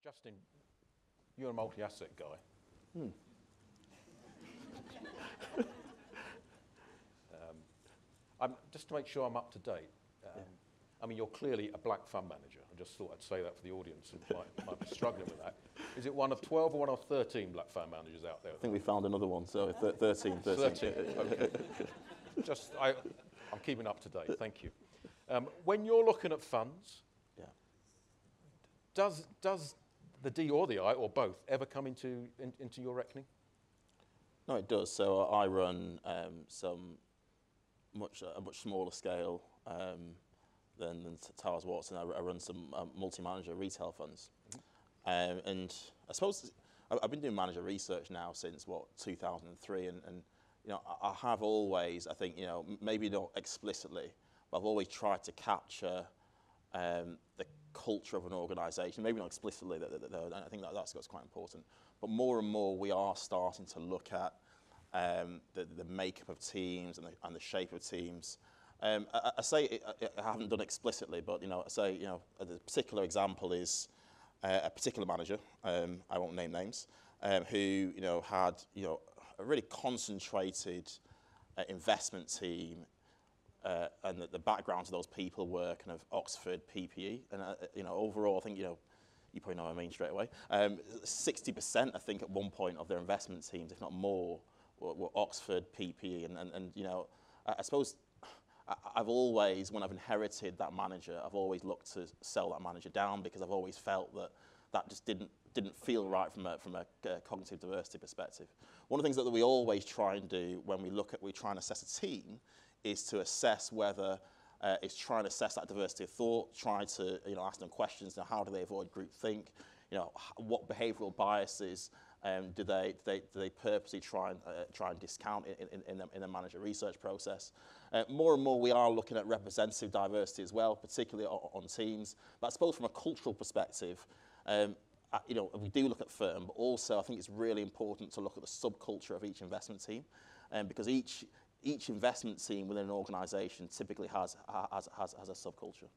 Justin, you're a multi-asset guy. Just to make sure I'm up to date, I mean, you're clearly a black fund manager. I just thought I'd say that for the audience who might be struggling with that. Is it one of 12 or one of 13 black fund managers out there? I think we found another one, so 13. Okay. Just, I'm keeping up to date, thank you. When you're looking at funds, does the D or the I, or both, ever come into your reckoning? No, it does. So I run a much smaller scale than Towers Watson. I run some multi-manager retail funds. And I suppose I've been doing manager research now since, 2003, and you know, I have always, I think, you know, maybe not explicitly, but I've always tried to capture the culture of an organisation, maybe not explicitly, and I think that's quite important. But more and more, we are starting to look at the makeup of teams and the shape of teams. I say I haven't done explicitly, but you know, I say, you know, a particular example is a particular manager. I won't name names, who, you know, had, you know, a really concentrated investment team. And the background of those people were kind of Oxford PPE, and you know, overall, I think, you know, you probably know what I mean straight away. 60%, I think, at one point of their investment teams, if not more, were Oxford PPE, and you know, I suppose I've always, when I've inherited that manager, I've always looked to sell that manager down, because I've always felt that just didn't feel right from a cognitive diversity perspective. One of the things that we always try and do when we try and assess a team is to assess whether it's trying to assess that diversity of thought, try to, you know, ask them questions. Now, how do they avoid groupthink? You know, what behavioural biases do they purposely try and discount in the manager research process? More and more, we are looking at representative diversity as well, particularly on teams. But I suppose from a cultural perspective, you know, we do look at firm, but also I think it's really important to look at the subculture of each investment team, because each investment team within an organisation typically has a subculture.